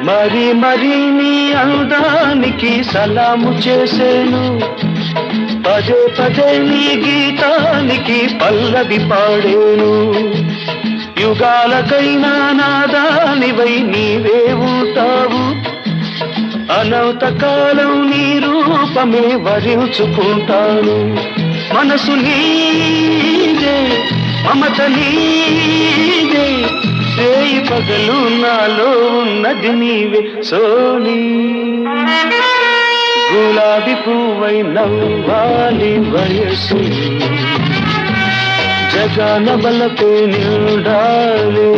మరి మరి నీ అందానికి సలాము చేసేను, పదే పదే నీ గీతానికి పల్లవి పాడేను. యుగాలకైనా నాదానివై నీవే ఉంటావు, అనంత కాలం నీ రూపమే వరించుకుంటాను. మనసు నీదే, మమత నీదే, రేయి పగలు నాలో ఉన్నది నీవే సోనీ. గులాబీ పువ్వై నవ్వాలి వయసు, జగన బలపై నిండాలి.